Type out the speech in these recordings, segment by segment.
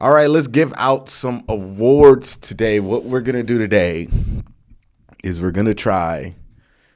All right, let's give out some awards today. What we're going to do today is we're going to try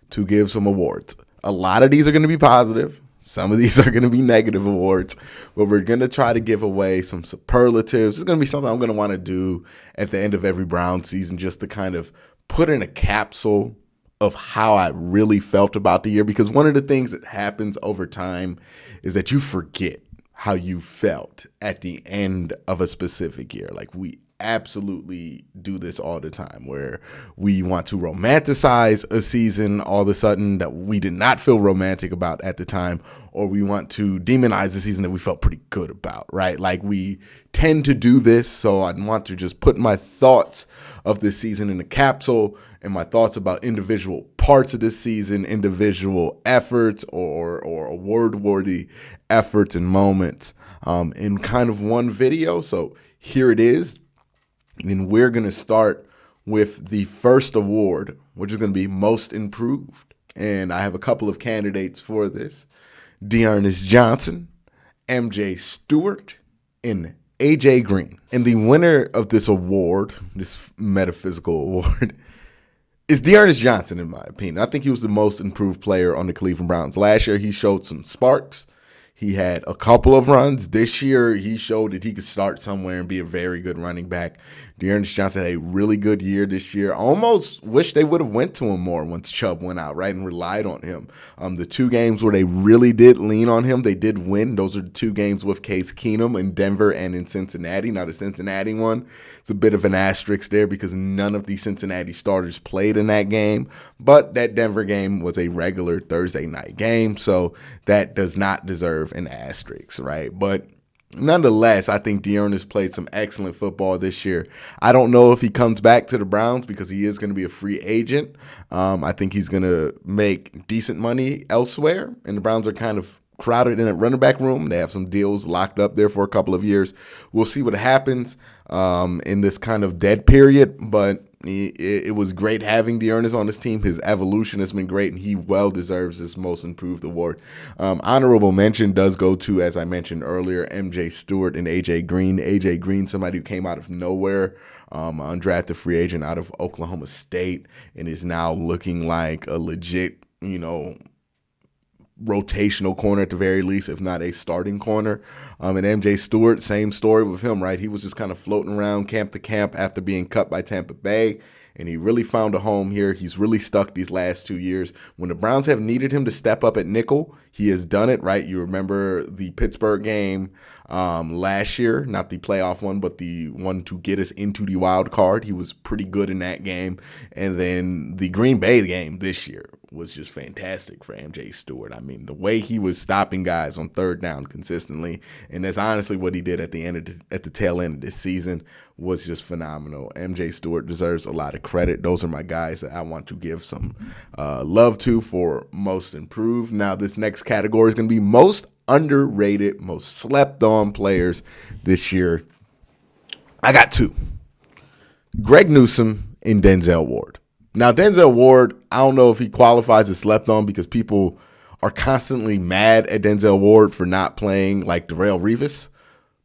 to give some awards. A lot of these are going to be positive. Some of these are going to be negative awards, but we're going to try to give away some superlatives. It's going to be something I'm going to want to do at the end of every Brown season just to kind of put in a capsule of how I really felt about the year, because one of the things that happens over time is that you forget how you felt at the end of a specific year. Like, we absolutely do this all the time where we want to romanticize a season all of a sudden that we did not feel romantic about at the time, or we want to demonize a season that we felt pretty good about, right? Like, we tend to do this, so I want to just put my thoughts of this season in a capsule and my thoughts about individual parts of this season, individual efforts or award-worthy efforts and moments in kind of one video. So here it is. And we're going to start with the first award, which is going to be Most Improved. And I have a couple of candidates for this: Dearness Johnson, MJ Stewart, and AJ Green. And the winner of this award, this metaphysical award, is Dearness Johnson, in my opinion. I think he was the most improved player on the Cleveland Browns. Last year, he showed some sparks. He had a couple of runs. This year, he showed that he could start somewhere and be a very good running back. Dearness Johnson had a really good year this year. I almost wish they would have went to him more once Chubb went out, right, and relied on him. The two games where they really did lean on him, they did win. Those are the two games with Case Keenum in Denver and in Cincinnati. Now, the Cincinnati one, it's a bit of an asterisk there because none of the Cincinnati starters played in that game. But that Denver game was a regular Thursday night game, so that does not deserve an asterisk, right? But nonetheless, I think Dearness played some excellent football this year. I don't know if he comes back to the Browns because he is going to be a free agent. I think he's going to make decent money elsewhere, and the Browns are kind of crowded in that running back room. They have some deals locked up there for a couple of years. We'll see what happens in this kind of dead period, but it was great having Dearness on this team. His evolution has been great, and he well deserves this Most Improved award. Honorable mention does go to, as I mentioned earlier, MJ Stewart and AJ Green. AJ Green, somebody who came out of nowhere, undrafted free agent out of Oklahoma State, and is now looking like a legit, rotational corner at the very least, if not a starting corner. And MJ Stewart, same story with him, right? He was just kind of floating around camp to camp after being cut by Tampa Bay, and he really found a home here. He's really stuck these last 2 years. When the Browns have needed him to step up at nickel, he has done it, right? You remember the Pittsburgh game last year, not the playoff one, but the one to get us into the wild card. He was pretty good in that game. And then the Green Bay game this year was just fantastic for MJ Stewart. I mean, the way he was stopping guys on third down consistently, and that's honestly what he did at the tail end of this season, was just phenomenal. MJ Stewart deserves a lot of credit. Those are my guys that I want to give some love to for Most Improved. Now, this next category is going to be Most Underrated, Most Slept On Players this year. I got two: Greg Newsome and Denzel Ward. Now, Denzel Ward, I don't know if he qualifies as slept on because people are constantly mad at Denzel Ward for not playing like Darrelle Revis,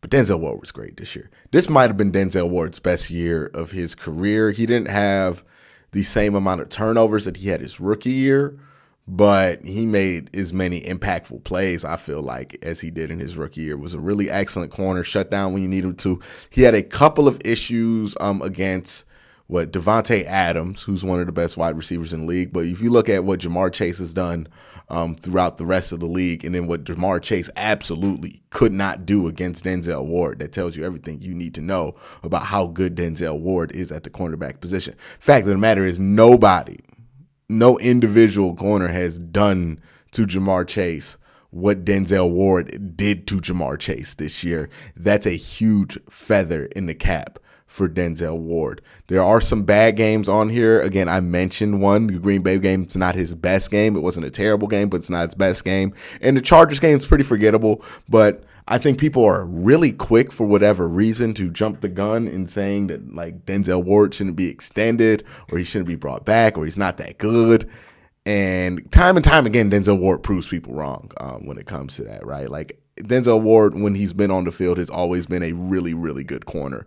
but Denzel Ward was great this year. This might have been Denzel Ward's best year of his career. He didn't have the same amount of turnovers that he had his rookie year, but he made as many impactful plays, I feel like, as he did in his rookie year. Was a really excellent corner, shut down when you needed to. He had a couple of issues against Devontae Adams, who's one of the best wide receivers in the league. But if you look at what Jamar Chase has done throughout the rest of the league, and then what Jamar Chase absolutely could not do against Denzel Ward, that tells you everything you need to know about how good Denzel Ward is at the cornerback position. Fact of the matter is, no individual corner has done to Jamar Chase what Denzel Ward did to Jamar Chase this year. That's a huge feather in the cap for Denzel Ward. There are some bad games on here. Again, I mentioned one, the Green Bay game. It's not his best game. It wasn't a terrible game, but it's not his best game. And the Chargers game is pretty forgettable, but I think people are really quick for whatever reason to jump the gun in saying that like Denzel Ward shouldn't be extended or he shouldn't be brought back or he's not that good. And time again, Denzel Ward proves people wrong when it comes to that, right? Like, Denzel Ward, when he's been on the field, has always been a really, really good corner.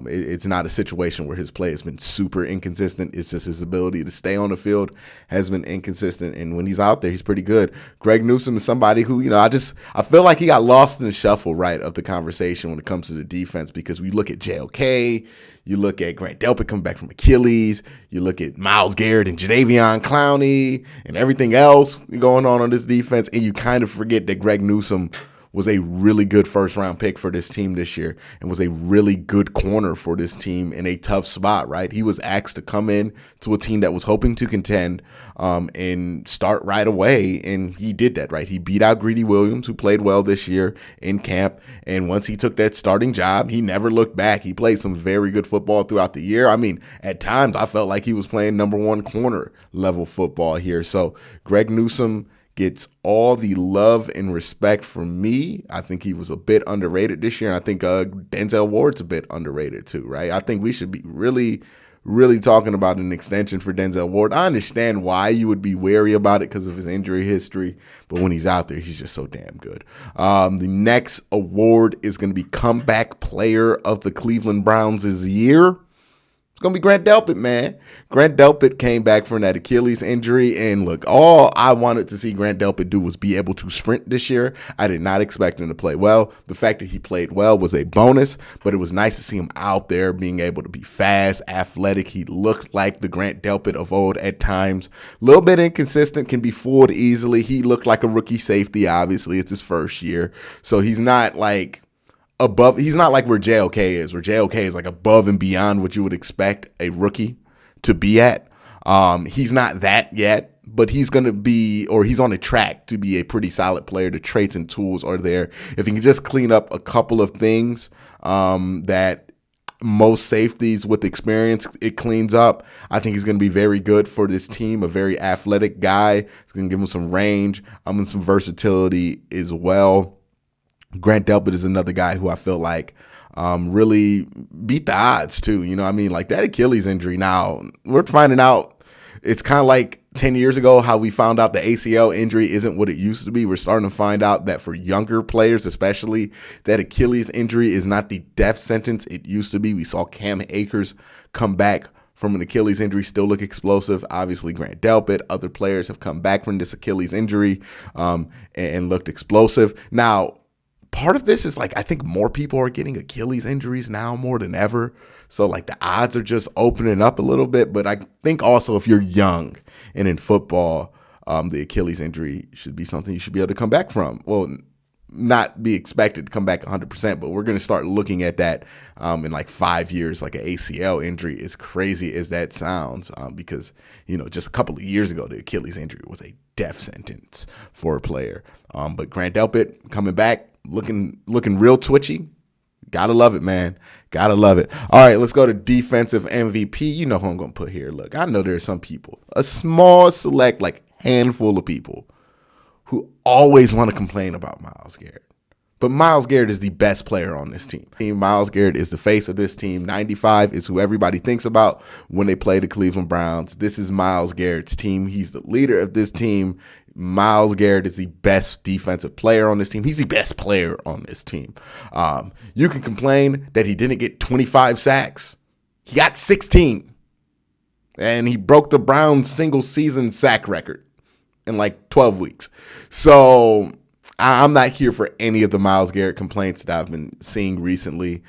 It's not a situation where his play has been super inconsistent. It's just his ability to stay on the field has been inconsistent. And when he's out there, he's pretty good. Greg Newsome is somebody who, I feel like he got lost in the shuffle, right, of the conversation when it comes to the defense, because we look at JOK, you look at Grant Delpit coming back from Achilles, you look at Myles Garrett and Jadeveon Clowney and everything else going on this defense, and you kind of forget that Greg Newsome was a really good first-round pick for this team this year and was a really good corner for this team in a tough spot, right? He was asked to come in to a team that was hoping to contend and start right away, and he did that, right? He beat out Greedy Williams, who played well this year in camp, and once he took that starting job, he never looked back. He played some very good football throughout the year. I mean, at times, I felt like he was playing number one corner level football here. So Greg Newsome gets all the love and respect from me. I think he was a bit underrated this year, and I think Denzel Ward's a bit underrated too, right? I think we should be really, really talking about an extension for Denzel Ward. I understand why you would be wary about it because of his injury history, but when he's out there, he's just so damn good. The next award is going to be Comeback Player of the Cleveland Browns this year. Going to be Grant Delpit, man. Grant Delpit came back from that Achilles injury, and look, all I wanted to see Grant Delpit do was be able to sprint this year. I did not expect him to play well. The fact that he played well was a bonus, but it was nice to see him out there being able to be fast, athletic. He looked like the Grant Delpit of old at times. A little bit inconsistent, can be fooled easily. He looked like a rookie safety, obviously. It's his first year, so he's not like above. He's not like where JOK is, where JOK is like above and beyond what you would expect a rookie to be at. He's not that yet, but he's going to be, or he's on a track to be a pretty solid player. The traits and tools are there. If he can just clean up a couple of things that most safeties with experience, it cleans up, I think he's going to be very good for this team. A very athletic guy. It's going to give him some range, and some versatility as well. Grant Delpit is another guy who I feel like really beat the odds too. Like that Achilles injury. Now we're finding out it's kind of like 10 years ago how we found out the ACL injury isn't what it used to be. We're starting to find out that for younger players, especially, that Achilles injury is not the death sentence it used to be. We saw Cam Akers come back from an Achilles injury, still look explosive. Obviously, Grant Delpit, other players have come back from this Achilles injury and looked explosive. Now, part of this is like, I think more people are getting Achilles injuries now more than ever. So like the odds are just opening up a little bit. But I think also if you're young and in football, the Achilles injury should be something you should be able to come back from. Well, not be expected to come back 100%, but we're going to start looking at that in like 5 years, like an ACL injury, as crazy as that sounds, because, just a couple of years ago, the Achilles injury was a death sentence for a player. But Grant Delpit coming back, looking real twitchy. Gotta love it, man. Gotta love it. All right, let's go to defensive MVP. You know who I'm going to put here. Look, I know there are some people, a small select, like handful of people who always want to complain about Myles Garrett. But Myles Garrett is the best player on this team. Myles Garrett is the face of this team. 95 is who everybody thinks about when they play the Cleveland Browns. This is Myles Garrett's team. He's the leader of this team. Myles Garrett is the best defensive player on this team. He's the best player on this team. You can complain that he didn't get 25 sacks. He got 16. And he broke the Browns' single season sack record in like 12 weeks. So I'm not here for any of the Myles Garrett complaints that I've been seeing recently.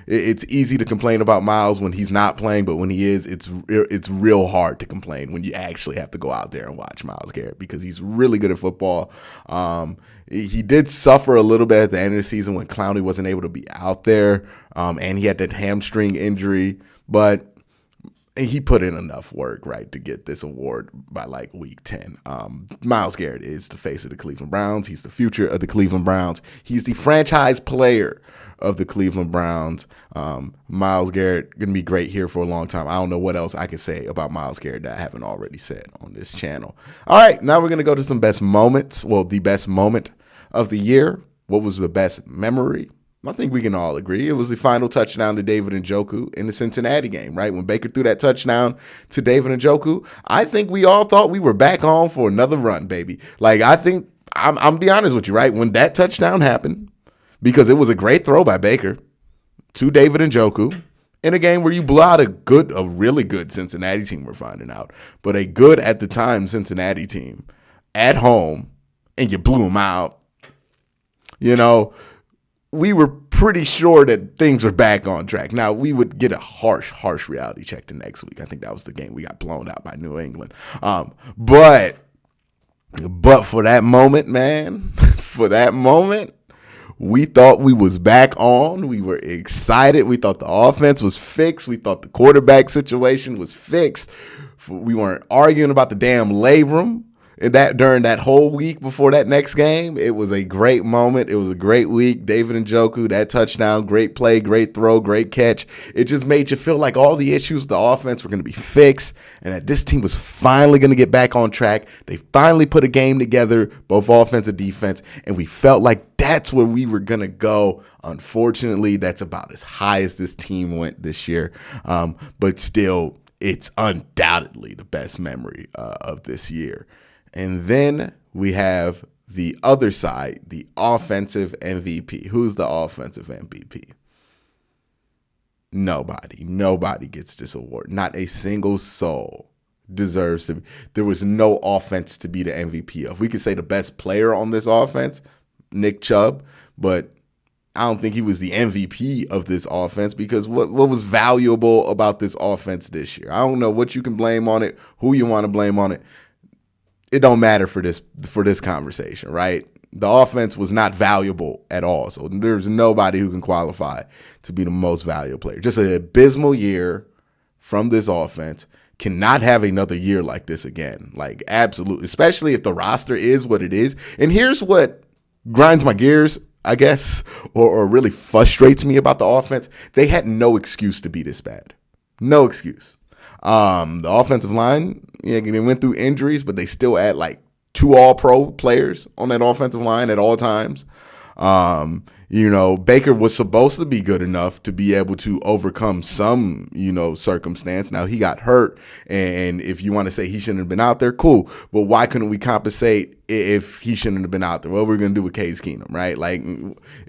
It's easy to complain about Myles when he's not playing, but when he is, it's real hard to complain when you actually have to go out there and watch Myles Garrett, because he's really good at football. He did suffer a little bit at the end of the season when Clowney wasn't able to be out there, and he had that hamstring injury, but he put in enough work, right, to get this award by like week 10. Myles Garrett is the face of the Cleveland Browns. He's the future of the Cleveland Browns. He's the franchise player of the Cleveland Browns. Myles Garrett going to be great here for a long time. I don't know what else I can say about Myles Garrett that I haven't already said on this channel. All right, now we're going to go to some best moments. Well, the best moment of the year. What was the best memory? I think we can all agree it was the final touchdown to David Njoku in the Cincinnati game, right? When Baker threw that touchdown to David Njoku, I think we all thought we were back on for another run, baby. Like, I think I'm be honest with you, right? When that touchdown happened, because it was a great throw by Baker to David Njoku in a game where you blew out a really good Cincinnati team, we're finding out, but a good at the time Cincinnati team at home, and you blew them out. You know, we were pretty sure that things were back on track. Now, we would get a harsh reality check the next week. I think that was the game we got blown out by New England. But for that moment, man, for that moment, we thought we was back on. We were excited. We thought the offense was fixed. We thought the quarterback situation was fixed. We weren't arguing about the damn labrum. And that during that whole week before that next game, it was a great moment. It was a great week. David Njoku, that touchdown, great play, great throw, great catch. It just made you feel like all the issues with the offense were going to be fixed and that this team was finally going to get back on track. They finally put a game together, both offense and defense, and we felt like that's where we were going to go. Unfortunately, that's about as high as this team went this year. But still, it's undoubtedly the best memory of this year. And then we have the other side, the offensive MVP. Who's the offensive MVP? Nobody gets this award. Not a single soul deserves to be. There was no offense to be the MVP of. We could say the best player on this offense, Nick Chubb, but I don't think he was the MVP of this offense because what was valuable about this offense this year? I don't know what you can blame on it, who you want to blame on it. It don't matter for this conversation, right? The offense was not valuable at all. So there's nobody who can qualify to be the most valuable player. Just an abysmal year from this offense. Cannot have another year like this again. Like, absolutely. Especially if the roster is what it is. And here's what grinds my gears, I guess, or really frustrates me about the offense. They had no excuse to be this bad. No excuse. The offensive line, they went through injuries, but they still had like 2 all-pro players on that offensive line at all times. Baker was supposed to be good enough to be able to overcome some, circumstance. Now, he got hurt, and if you want to say he shouldn't have been out there, cool. But why couldn't we compensate if he shouldn't have been out there? What were we going to do with Case Keenum, right? Like,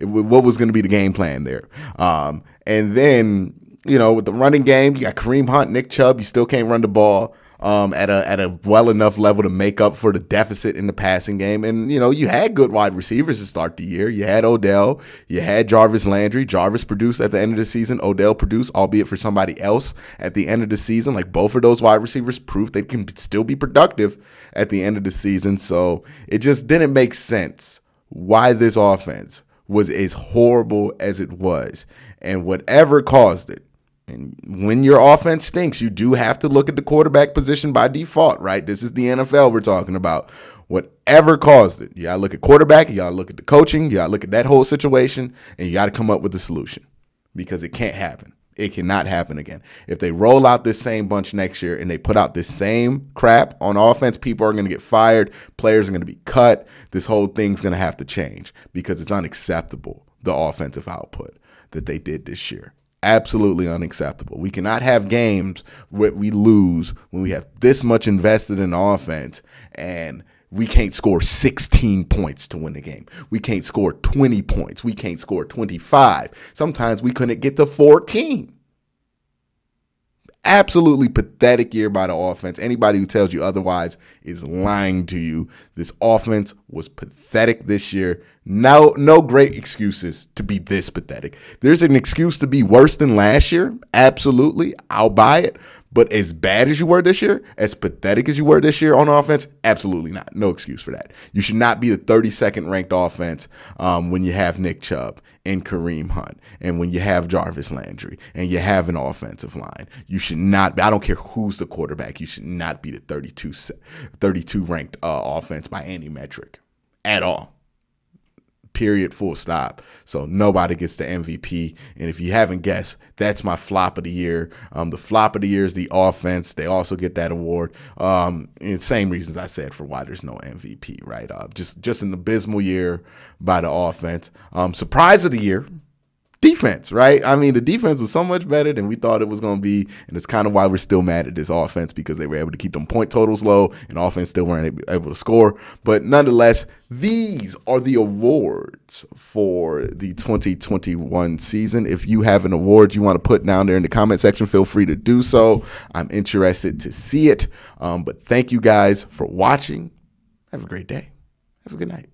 what was going to be the game plan there? And then, with the running game, you got Kareem Hunt, Nick Chubb. You still can't run the ball at a well enough level to make up for the deficit in the passing game. And, you had good wide receivers to start the year. You had Odell. You had Jarvis Landry. Jarvis produced at the end of the season. Odell produced, albeit for somebody else at the end of the season. Like, both of those wide receivers proved they can still be productive at the end of the season. So it just didn't make sense why this offense was as horrible as it was. And whatever caused it, and when your offense stinks, you do have to look at the quarterback position by default, right? This is the NFL we're talking about. Whatever caused it, you got to look at quarterback, you got to look at the coaching, you got to look at that whole situation, and you got to come up with a solution because it can't happen. It cannot happen again. If they roll out this same bunch next year and they put out this same crap on offense, people are going to get fired, players are going to be cut. This whole thing's going to have to change because it's unacceptable, the offensive output that they did this year. Absolutely unacceptable. We cannot have games where we lose when we have this much invested in offense and we can't score 16 points to win the game. We can't score 20 points. We can't score 25. Sometimes we couldn't get to 14. Absolutely pathetic year by the offense. Anybody who tells you otherwise is lying to you. This offense was pathetic this year. No great excuses to be this pathetic. There's an excuse to be worse than last year. Absolutely. I'll buy it. But as bad as you were this year, as pathetic as you were this year on offense, absolutely not. No excuse for that. You should not be the 32nd ranked offense when you have Nick Chubb and Kareem Hunt and when you have Jarvis Landry and you have an offensive line. You should not be, I don't care who's the quarterback, you should not be the 32 ranked offense by any metric at all. Period, full stop. So nobody gets the MVP. And if you haven't guessed, that's my flop of the year. The flop of the year is the offense. They also get that award. And same reasons I said for why there's no MVP, right? Just an abysmal year by the offense. Surprise of the year, defense, right? I mean, the defense was so much better than we thought it was going to be, and it's kind of why we're still mad at this offense, because they were able to keep them point totals low, and offense still weren't able to score. But nonetheless, these are the awards for the 2021 season. If you have an award you want to put down there in the comment section, feel free to do so. I'm interested to see it. But thank you guys for watching. Have a great day. Have a good night.